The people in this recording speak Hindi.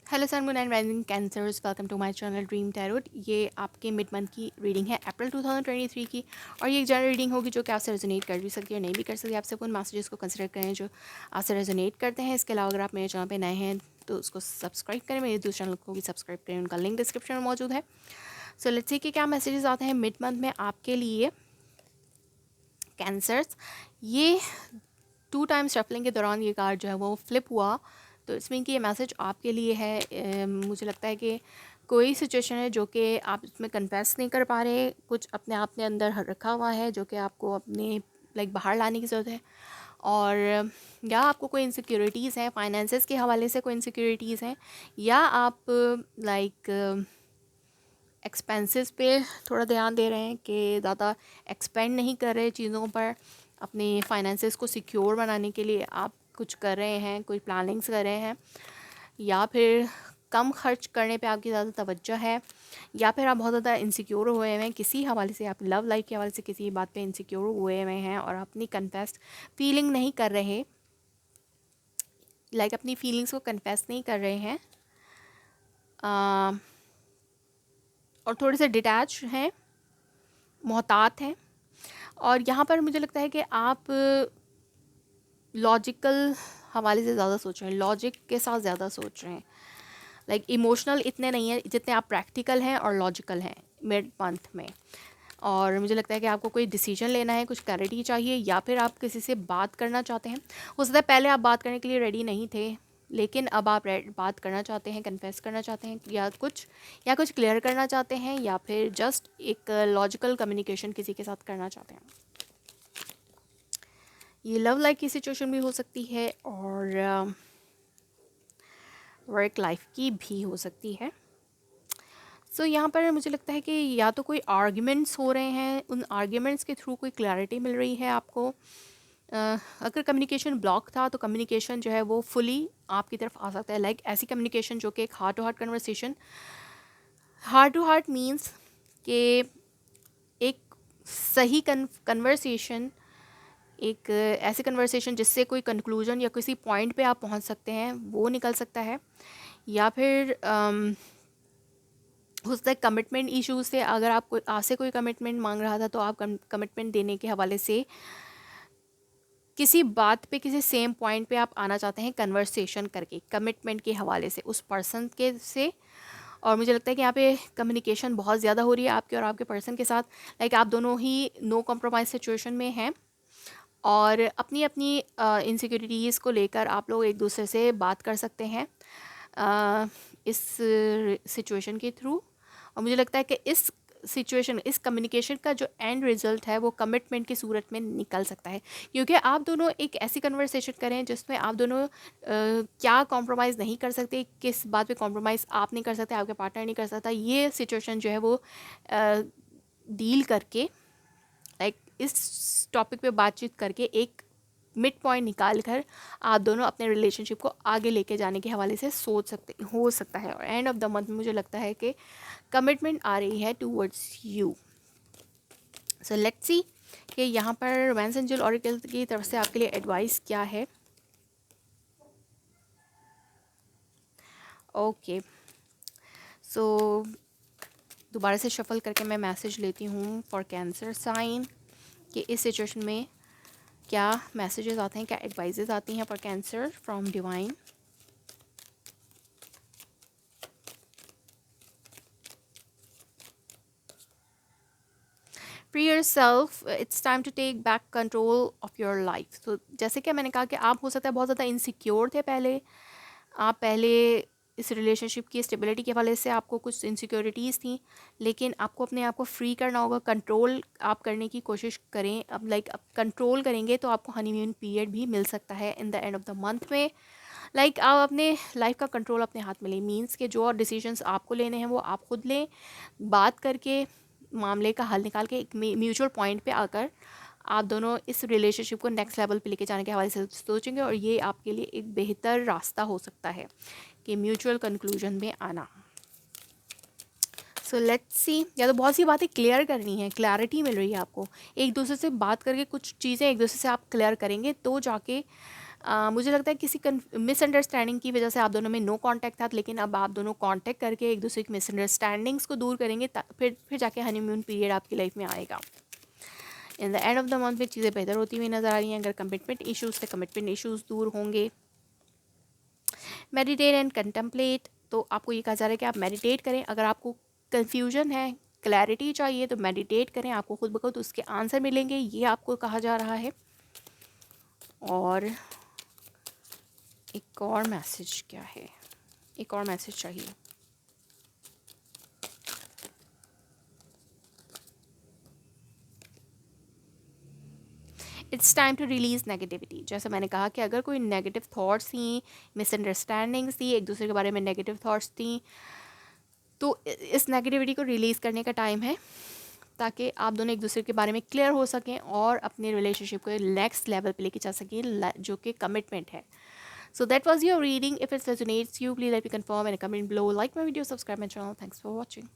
Hello sun moon and rising cancers, welcome to my channel dream tarot. ये आपके मिड मंथ की रीडिंग है अप्रैल 2023 की, और ये एक जनरल रीडिंग होगी जो कि आपसे रेजोनेट कर भी सकती है और नहीं भी कर सकती। आपसे उन मैसेजेस को कंसिडर करें जो आपसे रेजोनेट करते हैं। इसके अलावा अगर आप मेरे चैनल पे नए हैं तो उसको सब्सक्राइब करें, मेरे दूसरे चैनल को भी सब्सक्राइब करें, उनका लिंक डिस्क्रिप्शन में मौजूद है। सो लेट्स सी कि क्या मैसेजेस आते हैं मिड मंथ में आपके लिए कैंसर्स। ये 2 टाइम्स शफलिंग के दौरान ये कार्ड जो है वो फ्लिप हुआ, तो इसमें कि ये मैसेज आपके लिए है। मुझे लगता है कि कोई सिचुएशन है जो कि आप इसमें कन्फेस नहीं कर पा रहे, कुछ अपने आप ने अंदर रखा हुआ है जो कि आपको अपने बाहर लाने की ज़रूरत है। और या आपको कोई इनसिक्योरिटीज़ हैं, फाइनेंसेस के हवाले से कोई इनसिक्योरिटीज़ हैं, या आप एक्सपेंसेस पे थोड़ा ध्यान दे रहे हैं कि ज़्यादा एक्सपेंड नहीं कर रहे चीज़ों पर। अपने फाइनेंसेस को सिक्योर बनाने के लिए आप कुछ कर रहे हैं, कोई प्लानिंग्स कर रहे हैं, या फिर कम खर्च करने पे आपकी ज़्यादा तवज्जो है, या फिर आप बहुत ज़्यादा इनसिक्योर हुए हुए हैं किसी हवाले से, आप लव लाइफ के हवाले से किसी बात पे इनसिक्योर हुए हुए हैं और अपनी कन्फेस फीलिंग नहीं कर रहे, अपनी फीलिंग्स को कन्फेस नहीं कर रहे हैं, और थोड़े से डिटैच हैं, मोहतात हैं। और यहाँ पर मुझे लगता है कि आप लॉजिकल हवाले से ज़्यादा सोच रहे हैं, लॉजिक के साथ ज़्यादा सोच रहे हैं। इमोशनल इतने नहीं है जितने आप प्रैक्टिकल हैं और लॉजिकल हैं मिड मंथ में। और मुझे लगता है कि आपको कोई डिसीजन लेना है, कुछ क्लैरिटी चाहिए, या फिर आप किसी से बात करना चाहते हैं। हो सकता है पहले आप बात करने के लिए रेडी नहीं थे, लेकिन अब आप बात करना चाहते हैं, कन्फेस करना चाहते हैं, या कुछ क्लियर करना चाहते हैं, या फिर जस्ट एक लॉजिकल कम्युनिकेशन किसी के साथ करना चाहते हैं। ये लव लाइफ की सिचुएशन भी हो सकती है और वर्क लाइफ की भी हो सकती है। सो यहाँ पर मुझे लगता है कि या तो कोई आर्ग्यूमेंट्स हो रहे हैं, उन आर्ग्यूमेंट्स के थ्रू कोई क्लैरिटी मिल रही है आपको। अगर कम्युनिकेशन ब्लॉक था तो कम्युनिकेशन जो है वो फुली आपकी तरफ आ सकता है। ऐसी कम्युनिकेशन जो कि एक heart to heart conversation, heart to heart means कि एक सही कन्वर्सेशन, एक ऐसी कन्वर्सेशन जिससे कोई कंक्लूजन या किसी पॉइंट पे आप पहुंच सकते हैं, वो निकल सकता है। या फिर हो सकता है कमिटमेंट इश्यूज से, अगर आपसे कोई कमिटमेंट मांग रहा था तो आप कमिटमेंट देने के हवाले से किसी बात पे, किसी सेम पॉइंट पे आप आना चाहते हैं कन्वर्सेशन करके, कमिटमेंट के हवाले से उस पर्सन के से। और मुझे लगता है कि यहाँ पे कम्युनिकेशन बहुत ज़्यादा हो रही है आपके और आपके पर्सन के साथ। आप दोनों ही नो कॉम्प्रोमाइज़ सिचुएशन में हैं, और अपनी अपनी इनसिक्योरिटीज़ को लेकर आप लोग एक दूसरे से बात कर सकते हैं इस सिचुएशन के थ्रू। और मुझे लगता है कि इस सिचुएशन, इस कम्युनिकेशन का जो एंड रिजल्ट है वो कमिटमेंट की सूरत में निकल सकता है, क्योंकि आप दोनों एक ऐसी कन्वर्सेशन करें जिसमें आप दोनों क्या कॉम्प्रोमाइज़ नहीं कर सकते, किस बात पे कॉम्प्रोमाइज़ आप नहीं कर सकते, आपके पार्टनर नहीं कर सकता। ये सिचुएशन जो है वो डील करके, इस टॉपिक पे बातचीत करके एक मिड पॉइंट निकाल कर आप दोनों अपने रिलेशनशिप को आगे लेके जाने के हवाले से सोच सकते हो सकता है। और एंड ऑफ द मंथ में मुझे लगता है कि कमिटमेंट आ रही है towards you. So let's see कि यहाँ पर रोमांस एंजल ऑरेकल की तरफ से आपके लिए एडवाइस क्या है। ओके, सो दोबारा से शफल करके मैं मैसेज लेती हूँ फॉर कैंसर साइन कि इस सिचुएशन में क्या मैसेजेस आते हैं, क्या एडवाइजेस आती हैं for cancer from divine. Free yourself, it's time to take back control of your life. तो जैसे कि मैंने कहा कि आप हो सकता है बहुत ज़्यादा इनसिक्योर थे पहले, आप पहले इस रिलेशनशिप की स्टेबिलिटी के हवाले से आपको कुछ इनसिक्योरिटीज़ थी, लेकिन आपको अपने आप को फ्री करना होगा। कंट्रोल आप करने की कोशिश करें। अब अब कंट्रोल करेंगे तो आपको हनीमून पीरियड भी मिल सकता है in the end of the month में। आप अपने लाइफ का कंट्रोल अपने हाथ में लें, मीन्स के जो डिसीजंस आपको लेने हैं वो आप खुद लें, बात करके मामले का हल निकाल के एक म्यूचुअल पॉइंट पे आकर आप दोनों इस रिलेशनशिप को नेक्स्ट लेवल पे लेके जाने के हवाले से सोचेंगे, और ये आपके लिए एक बेहतर रास्ता हो सकता है कि म्यूचुअल कंक्लूजन में आना। सो लेट्स सी, या तो बहुत सी बातें क्लियर करनी है, क्लैरिटी मिल रही है आपको, एक दूसरे से बात करके कुछ चीज़ें एक दूसरे से आप क्लियर करेंगे तो जाके मुझे लगता है किसी मिसअंडरस्टैंडिंग की वजह से आप दोनों में नो कांटेक्ट था, लेकिन अब आप दोनों कांटेक्ट करके एक दूसरे की मिसअंडरस्टैंडिंग्स को दूर करेंगे, फिर जाके हनीमून पीरियड आपकी लाइफ में आएगा। In the end of the month में चीज़ें बेहतर होती हुई नज़र आ रही हैं। अगर कमिटमेंट इश्यूज़ थे, कमिटमेंट इश्यूज़ दूर होंगे। मेडिटेट एंड कंटेम्पलेट, तो आपको ये कहा जा रहा है कि आप मेडिटेट करें। अगर आपको कन्फ्यूजन है, क्लैरिटी चाहिए, तो मेडिटेट करें, आपको खुद ब खुद उसके आंसर मिलेंगे, ये आपको कहा जा रहा है। और एक और मैसेज क्या है, एक और मैसेज चाहिए। It's time to release negativity. जैसे मैंने कहा कि अगर कोई नेगेटिव थॉट्स थी, मिसअंडरस्टैंडिंग्स थी, एक दूसरे के बारे में नेगेटिव थॉट्स थी, तो इस नेगेटिविटी को रिलीज़ करने का टाइम है, ताकि आप दोनों एक दूसरे के बारे में क्लियर हो सकें और अपने रिलेशनशिप को नेक्स्ट लेवल पे लेके जा सकें, जो कि कमिटमेंट है। So that was your reading. If it resonates you, please let me confirm and comment below. Like my video, subscribe my channel. Thanks for watching.